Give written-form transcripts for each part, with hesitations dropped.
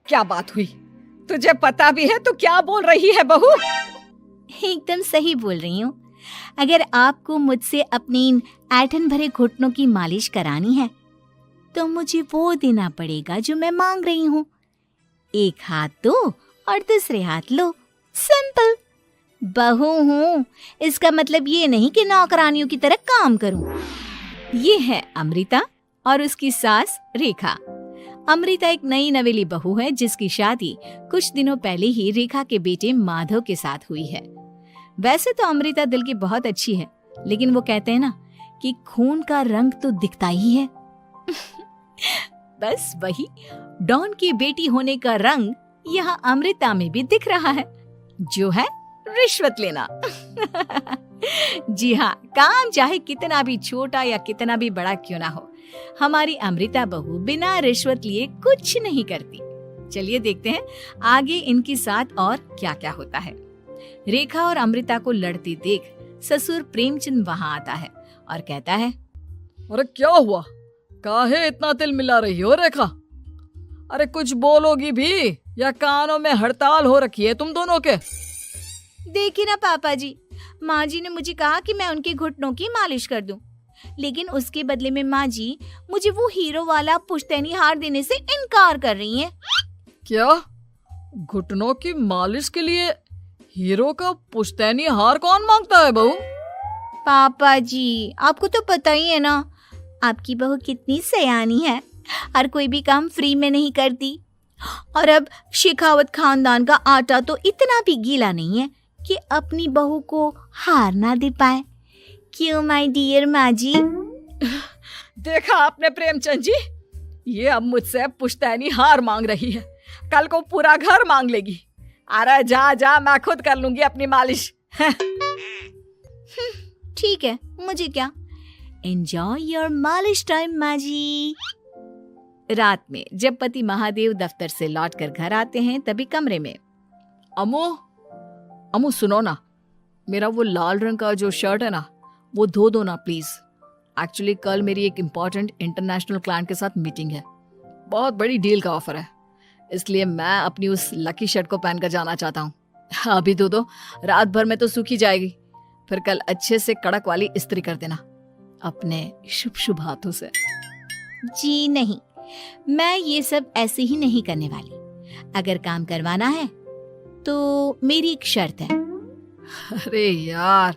क्या बात हुई? तुझे पता भी है तो क्या बोल रही है बहू? एकदम सही बोल रही हूँ। अगर आपको मुझसे अपनी इन ऐंठन भरे घुटनों की मालिश करानी है तो मुझे वो देना पड़ेगा जो मैं मांग रही हूँ। एक हाथ दो और दूसरे हाथ लो, सिंपल। बहू हूँ, इसका मतलब ये नहीं कि नौकरानियों की तरह काम करूँ। ये है अमृता और उसकी सास रेखा। अमृता एक नई नवेली बहू है जिसकी शादी कुछ दिनों पहले ही रेखा के बेटे माधव के साथ हुई है। वैसे तो अमृता दिल की बहुत अच्छी है, लेकिन वो कहते हैं ना कि खून का रंग तो दिखता ही है। बस वही डॉन की बेटी होने का रंग यहाँ अमृता में भी दिख रहा है, जो है रिश्वत लेना। जी हाँ, काम चाहे कितना भी छोटा या कितना भी बड़ा क्यों ना हो, हमारी अमृता बहू बिना रिश्वत लिए कुछ नहीं करती। चलिए देखते हैं आगे इनके साथ और क्या क्या होता है। रेखा और अमृता को लड़ते देख ससुर प्रेमचंद वहाँ आता है और कहता है, अरे क्या हुआ? काहे इतना तिल मिला रही हो रेखा? अरे कुछ बोलोगी भी या कानों में हड़ताल हो रखी है तुम दोनों के? देखिए ना पापा जी, माँ जी ने मुझे कहा कि मैं उनके घुटनों की मालिश कर दूं, लेकिन उसके बदले में माँ जी मुझे वो हीरो वाला पुश्तैनी हार देने से इनकार कर रही हैं। क्या? घुटनों की मालिश के लिए हीरो का पुश्तैनी हार कौन मांगता है बहू? पापा जी, आपको तो पता ही है ना, आपकी बहू कितनी सयानी है, हर कोई भी काम फ्री में नहीं करती। और अब शेखावत खानदान का आटा तो इतना भी गीला नहीं है कि अपनी बहू को हार ना दे पाए। क्यों माय डियर माँ जी? देखा आपने प्रेमचंद जी, ये अब मुझसे पुश्तैनी हार मांग रही है, कल को पूरा घर मांग लेगी। अरे जा जा, मैं खुद कर लूंगी अपनी मालिश। ठीक है, मुझे क्या। एंजॉय योर मालिश टाइम माँ जी। रात में जब पति महादेव दफ्तर से लौटकर घर आते हैं तभी कमरे में, अमू सुनो ना, मेरा वो लाल रंग का जो शर्ट है ना वो धो दो ना प्लीज। एक्चुअली कल मेरी एक इम्पोर्टेंट इंटरनेशनल क्लाइंट के साथ मीटिंग है, बहुत बड़ी डील का ऑफर है, इसलिए मैं अपनी उस लकी शर्ट को पहनकर जाना चाहता हूँ। अभी धो दो, रात भर में तो सूखी जाएगी, फिर कल अच्छे से कड़क वाली इस्त्री कर देना अपने शुभ शुभ हाथों से। जी नहीं, मैं ये सब ऐसे ही नहीं करने वाली। अगर काम करवाना है तो मेरी एक शर्त है। अरे यार,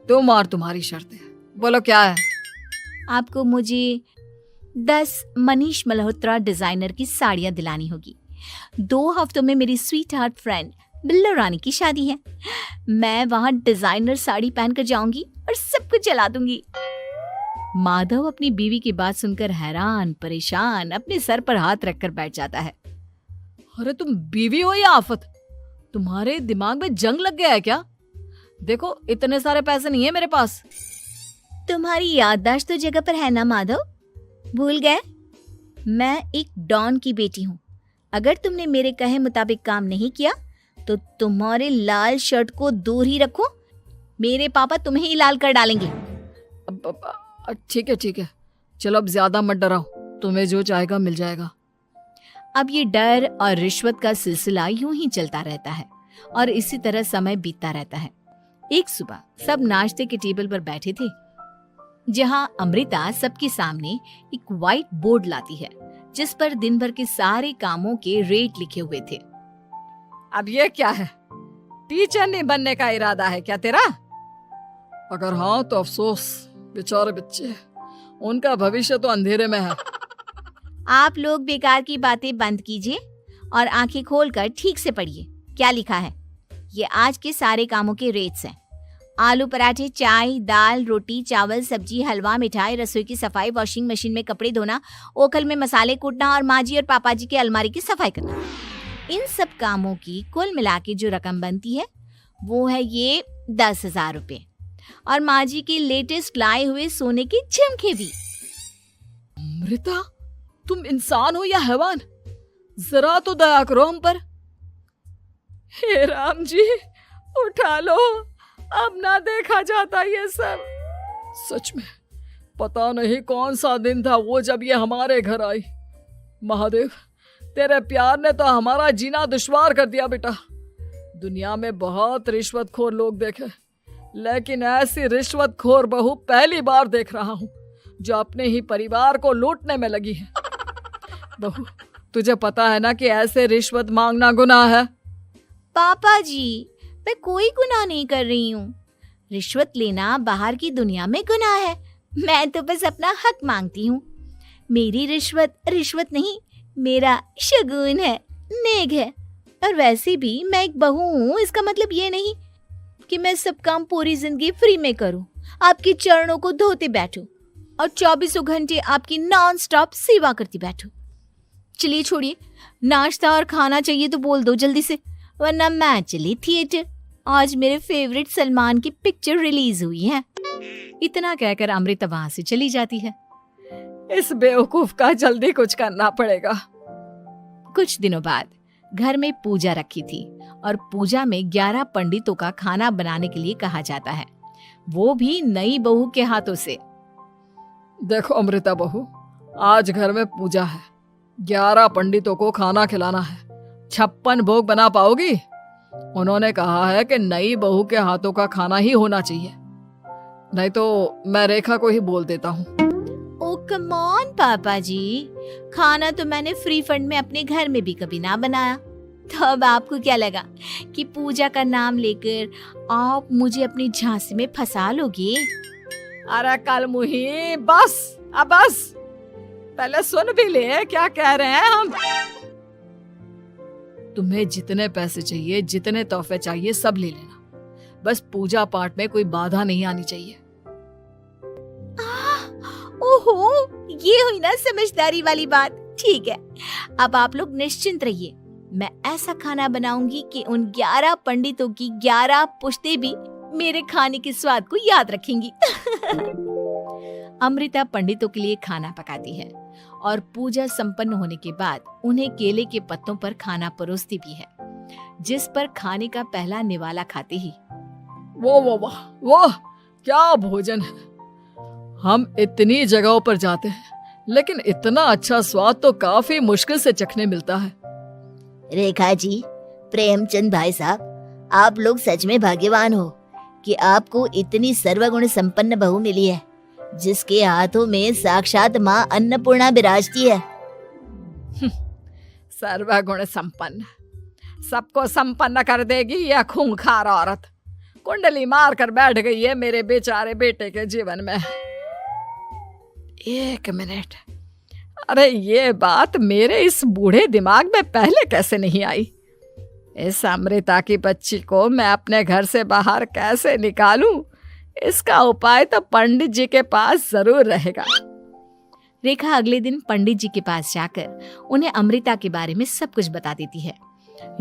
तुम और तुम्हारी शर्तें, बोलो क्या है? आपको मुझे 10 मनीष मल्होत्रा डिजाइनर की साड़ियां दिलानी होगी। 2 हफ्तों में मेरी स्वीट हार्ट फ्रेंड बिल्लो रानी की शादी है। मैं वहां डिजाइनर साड़ी पहनकर जाऊंगी और सब कुछ जला दूंगी। माधव अपनी बीवी की बात सुनकर हैरान परेशान अपने सर पर हाथ रखकर बैठ जाता है। अरे तुम बीवी हो या आफत? तुम्हारे दिमाग में जंग लग गया है क्या? देखो इतने सारे पैसे नहीं है मेरे पास। तुम्हारी याददाश्त तो जगह पर है ना माधव, भूल गए? मैं एक डॉन की बेटी हूँ। अगर तुमने मेरे कहे मुताबिक काम नहीं किया तो तुम्हारे लाल शर्ट को दूर ही रखो, मेरे पापा तुम्हें ही लाल कर डालेंगे। ठीक है, चलो अब ज्यादा मत डराओ, तुम्हें जो चाहेगा मिल जाएगा। अब ये डर और रिश्वत का सिलसिला यूं ही चलता रहता है और इसी तरह समय बीतता रहता है। एक सुबह सब नाश्ते के टेबल पर बैठे थे, जहां अमृता सबके सामने एक व्हाइट बोर्ड लाती है जिस पर दिन भर के सारे कामों के रेट लिखे हुए थे। अब ये क्या है? टीचर नहीं बनने का इरादा है क्या तेरा? अगर हाँ तो अफसोस, बेचारे बच्चे, उनका भविष्य तो अंधेरे में है। आप लोग बेकार की बातें बंद कीजिए और आंखें खोलकर ठीक से पढ़िए क्या लिखा है। ये आज के सारे कामों के रेट्स हैं। आलू पराठे, चाय, दाल, रोटी, चावल, सब्जी, हलवा, मिठाई, रसोई की सफाई, वॉशिंग मशीन में कपड़े धोना, ओखल में मसाले कूटना और माँ जी और पापा जी के अलमारी की सफाई करना। इन सब कामों की कुल मिला के जो रकम बनती है वो है ये 10,000 रुपए और माँ जी के लेटेस्ट लाए हुए सोने के झुमके भी। अमृता, तुम इंसान हो या हैवान? जरा तो दया करो हम पर। हे राम जी, उठा लो, अब ना देखा जाता ये सब। सच में पता नहीं कौन सा दिन था वो जब ये हमारे घर आई। महादेव, तेरे प्यार ने तो हमारा जीना दुश्वार कर दिया बेटा। दुनिया में बहुत रिश्वतखोर लोग देखे, लेकिन ऐसी रिश्वतखोर बहू पहली बार देख रहा हूँ जो अपने ही परिवार को लूटने में लगी है। बहू, तुझे पता है ना कि ऐसे रिश्वत मांगना गुनाह है। पापा जी, मैं कोई गुनाह नहीं कर रही हूँ। रिश्वत लेना बाहर की दुनिया में गुनाह है। मैं तो बस अपना हक मांगती हूँ। मेरी रिश्वत रिश्वत नहीं, मेरा शगुन है, नेग है। और वैसे भी मैं एक बहू हूँ, इसका मतलब ये नहीं कि मैं सब काम पूरी जिंदगी फ्री में करूँ, आपके चरणों को धोते बैठूं और 24 घंटे आपकी नॉन स्टॉप सेवा करती बैठूं। चलिए छोड़िए, नाश्ता और खाना चाहिए तो बोल दो जल्दी से, वरना मैं चली थिएटर। आज मेरे फेवरेट सलमान की पिक्चर रिलीज हुई है। इतना कहकर अमृता वहां से चली जाती है। इस बेवकूफ का जल्दी कुछ करना पड़ेगा। कुछ दिनों बाद घर में पूजा रखी थी और पूजा में 11 पंडितों का खाना बनाने के लिए कहा जाता है, वो भी नई बहू के हाथों से। देखो अमृता बहू, आज घर में पूजा है, 11 पंडितों को खाना खिलाना है। 56 भोग बना पाओगी? उन्होंने कहा है कि नई बहू के हाथों का खाना ही होना चाहिए, नहीं तो मैं रेखा को ही बोल देता हूँ। ओ कम ऑन पापा जी, खाना तो मैंने फ्री फंड में अपने घर में भी कभी ना बनाया, तो अब आपको क्या लगा कि पूजा का नाम लेकर आप मुझे अपनी झांसी में फंसा लोगे? अरे कल मुही, बस अब बस, पहले सुन भी ले क्या कह रहे हैं हम। तुम्हें जितने पैसे चाहिए, जितने तोहफे चाहिए, सब ले लेना, बस पूजा पाठ में कोई बाधा नहीं आनी चाहिए। ओहो, ये हुई ना समझदारी वाली बात। ठीक है, अब आप लोग निश्चिंत रहिए, मैं ऐसा खाना बनाऊंगी कि उन 11 पंडितों की 11 पुश्तें भी मेरे खाने के स्वाद को याद रखेंगी। अमृता पंडितों के लिए खाना पकाती है और पूजा संपन्न होने के बाद उन्हें केले के पत्तों पर खाना परोसती भी है, जिस पर खाने का पहला निवाला खाते ही वो क्या भोजन है। हम इतनी जगहों पर जाते हैं, लेकिन इतना अच्छा स्वाद तो काफी मुश्किल से चखने मिलता है। रेखा जी, प्रेमचंद भाई साहब, आप लोग सच में भाग्यवान हो कि आपको इतनी सर्वगुण संपन्न बहू मिली है, जिसके हाथों में साक्षात माँ अन्नपूर्णा विराजती है। सर्वगुण संपन्न, सबको संपन्न कर देगी यह खूंखार औरत। कुंडली मार कर बैठ गई है मेरे बेचारे बेटे के जीवन में। एक मिनट, अरे ये बात मेरे इस बूढ़े दिमाग में पहले कैसे नहीं आई? इस अमृता की बच्ची को मैं अपने घर से बाहर कैसे निकालूं? इसका उपाय तो पंडित जी के पास जरूर रहेगा। रेखा अगले दिन पंडित जी के पास जाकर उन्हें अमृता के बारे में सब कुछ बता देती है,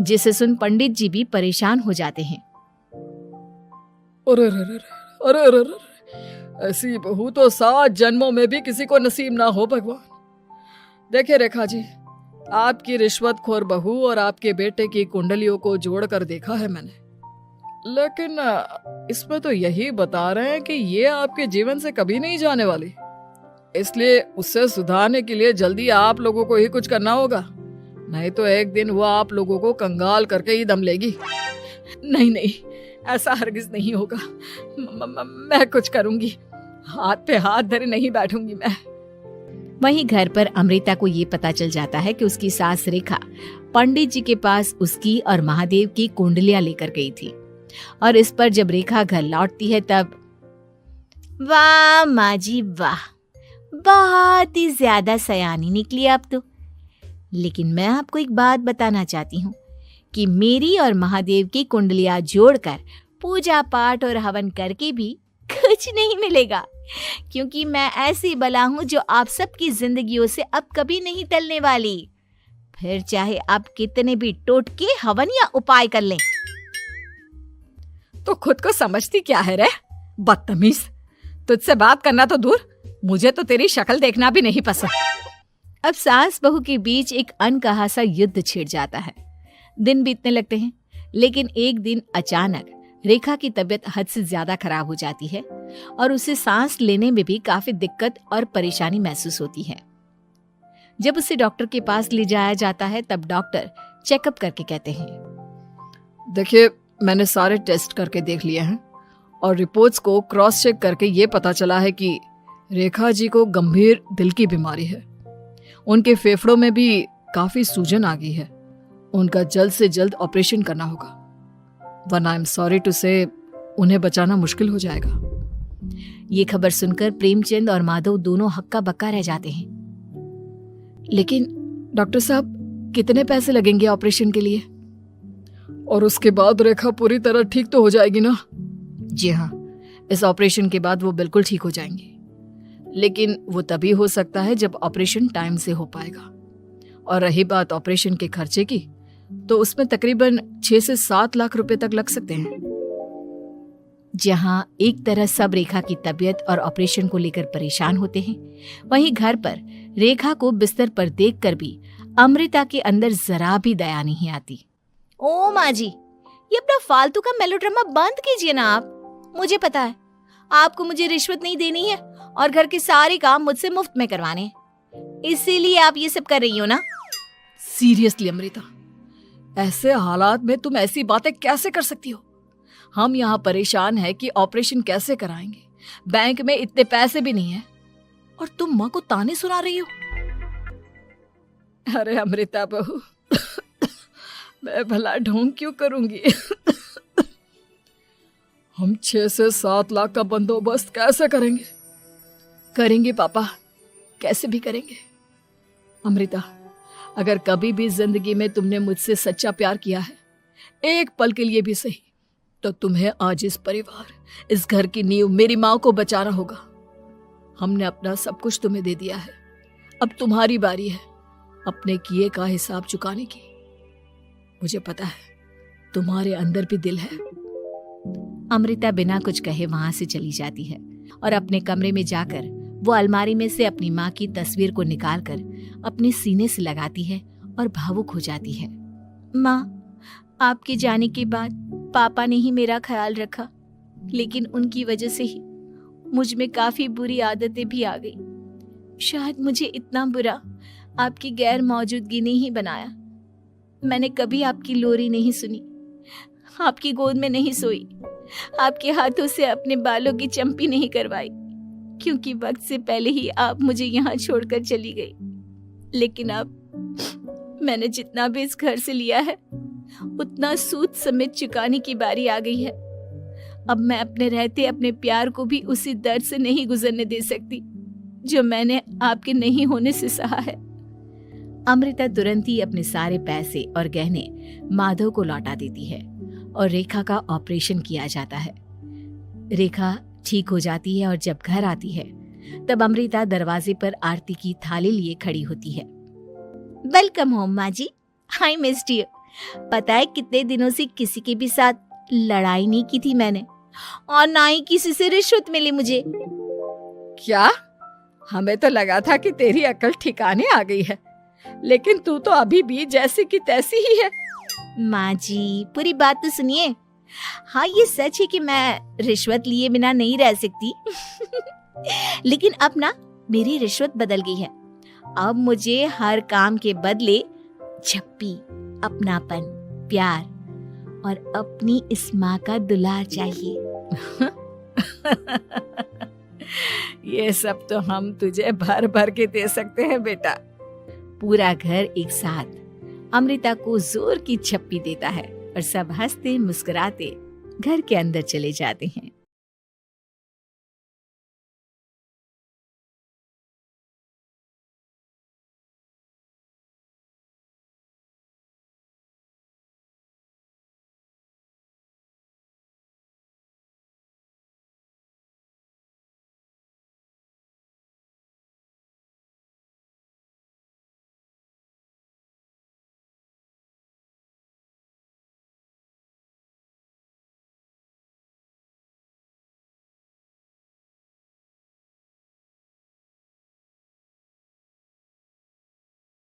जिसे सुन पंडित जी भी परेशान हो जाते हैं। अरे, ऐसी बहू तो 7 जन्मों में भी किसी को नसीब ना हो भगवान। देखिए रेखा जी, आपकी रिश्वतखोर बहू और आपके बेटे की कुंडलियों को जोड़कर देखा है मैंने, लेकिन इसमें तो यही बता रहे हैं कि ये आपके जीवन से कभी नहीं जाने वाली। इसलिए उससे सुधारने के लिए जल्दी आप लोगों को ही कुछ करना होगा, नहीं तो एक दिन वो आप लोगों को कंगाल करके ही दम लेगी। नहीं, ऐसा हरगिज नहीं होगा। मैं कुछ करूंगी, हाथ पे हाथ धरे नहीं बैठूंगी मैं। वहीं घर पर अमृता को ये पता चल जाता है कि उसकी सास रेखा पंडित जी के पास उसकी और महादेव की कुंडलियां लेकर गई थी, और इस पर जब रेखा घर लौटती है तब वाह माँ जी वाह, बहुत ही ज्यादा सयानी निकली आप तो। लेकिन मैं आपको एक बात बताना चाहती हूँ कि मेरी और महादेव की कुंडलियां जोड़कर पूजा पाठ और हवन करके भी कुछ नहीं मिलेगा, क्योंकि मैं ऐसी बला हूं जो आप सबकी जिंदगियों से अब कभी नहीं टलने वाली। फिर चाहे आप कितने भी टोटके हवन या उपाय कर लें। तो खुद को समझती क्या है रे बदतमीज, तुझसे बात करना तो दूर, मुझे तो तेरी शक्ल देखना भी नहीं पसंद। अब सास बहू के बीच एक अनकहा सा युद्ध छिड़ जाता है। दिन बीतने लगते हैं, लेकिन एक दिन अचानक रेखा की तबीयत हद से ज्यादा खराब हो जाती है और उसे सांस लेने में भी काफी दिक्कत और परेशानी महसूस होती है। जब उसे डॉक्टर के पास ले जाया जाता है तब डॉक्टर चेकअप करके कहते हैं, देखिए, मैंने सारे टेस्ट करके देख लिए हैं और रिपोर्ट्स को क्रॉस चेक करके ये पता चला है कि रेखा जी को गंभीर दिल की बीमारी है। उनके फेफड़ों में भी काफी सूजन आ गई है। उनका जल्द से जल्द ऑपरेशन करना होगा, वरना आई एम सॉरी टू से उन्हें बचाना मुश्किल हो जाएगा। ये खबर सुनकर प्रेमचंद और माधव दोनों हक्का बक्का रह जाते हैं। लेकिन डॉक्टर साहब, कितने पैसे लगेंगे ऑपरेशन के लिए? और उसके बाद रेखा पूरी तरह ठीक तो हो जाएगी ना? जी हाँ, इस ऑपरेशन के बाद वो बिल्कुल ठीक हो जाएंगे, लेकिन वो तभी हो सकता है जब ऑपरेशन टाइम से हो पाएगा। और रही बात ऑपरेशन के खर्चे की, तो उसमें तकरीबन 6 से 7 लाख रुपए तक लग सकते हैं। जहां एक तरह सब रेखा की तबीयत और ऑपरेशन को लेकर परेशान होते हैं, वहीं घर पर रेखा को बिस्तर पर देखकर भी अमृता के अंदर जरा भी दया नहीं आती। ओ माँ जी, ये अपना फालतू का मेलोड्रामा बंद कीजिए ना आप। मुझे पता है आपको मुझे रिश्वत नहीं देनी है और घर के सारे काम मुझसे मुफ्त में करवाने हैं, इसीलिए आप ये सब कर रही हो ना। सीरियसली अमृता, ऐसे हालात में तुम ऐसी बातें कैसे कर सकती हो? हम यहाँ परेशान हैं कि ऑपरेशन कैसे कराएंगे, बैंक में इतने पैसे भी नहीं है, और तुम माँ को ताने सुना रही हो। अरे अमृता बहू, मैं भला ढोंग क्यों करूंगी? हम 6 से 7 लाख का बंदोबस्त कैसे करेंगे? करेंगे पापा, कैसे भी करेंगे। अमृता, अगर कभी भी जिंदगी में तुमने मुझसे सच्चा प्यार किया है, एक पल के लिए भी सही, तो तुम्हें आज इस परिवार, इस घर की नींव, मेरी माँ को बचाना होगा। हमने अपना सब कुछ तुम्हें दे दिया है, अब तुम्हारी बारी है अपने किए का हिसाब चुकाने की। मुझे पता है तुम्हारे अंदर भी दिल है। अमृता बिना कुछ कहे वहां से चली जाती है और अपने कमरे में जाकर वो अलमारी में से अपनी माँ की तस्वीर को निकालकर अपने सीने से लगाती है और भावुक हो जाती है। माँ, आपके जाने के बाद पापा ने ही मेरा ख्याल रखा, लेकिन उनकी वजह से ही मुझ में काफी बुरी आदतें भी आ गई। शायद मुझे इतना बुरा आपकी गैर मौजूदगी ने ही बनाया। मैंने कभी आपकी लोरी नहीं सुनी, आपकी गोद में नहीं सोई, आपके हाथों से अपने बालों की चंपी नहीं करवाई, क्योंकि वक्त से पहले ही आप मुझे यहाँ छोड़कर चली गई। लेकिन अब मैंने जितना भी इस घर से लिया है, उतना सूद समेत चुकाने की बारी आ गई है। अब मैं अपने रहते अपने प्यार को भी उसी दर्द से नहीं गुजरने दे सकती जो मैंने आपके नहीं होने से सहा है। अमृता तुरंत ही अपने सारे पैसे और गहने माधव को लौटा देती है और रेखा का ऑपरेशन किया जाता है। रेखा ठीक हो जाती है और जब घर आती है तब अमृता दरवाजे पर आरती की थाली लिए खड़ी होती है। वेलकम होम माँ जी, आई मिस्ड यू। पता है कितने दिनों से किसी के भी साथ लड़ाई नहीं की थी मैंने, और ना ही किसी से रिश्वत मिली मुझे। क्या? हमें तो लगा था कि तेरी अकल ठिकाने आ गई है, लेकिन तू तो अभी भी जैसी की तैसी ही है। माँ जी, पूरी बात तो सुनिए। हाँ, ये सच है कि मैं रिश्वत लिए बिना नहीं रह सकती लेकिन अब ना मेरी रिश्वत बदल गई है। अब मुझे हर काम के बदले झप्पी, अपनापन, प्यार और अपनी इस माँ का दुलार चाहिए। ये सब तो हम तुझे भर भर के दे सकते हैं बेटा। पूरा घर एक साथ अमृता को जोर की झप्पी देता है और सब हंसते मुस्कुराते घर के अंदर चले जाते हैं।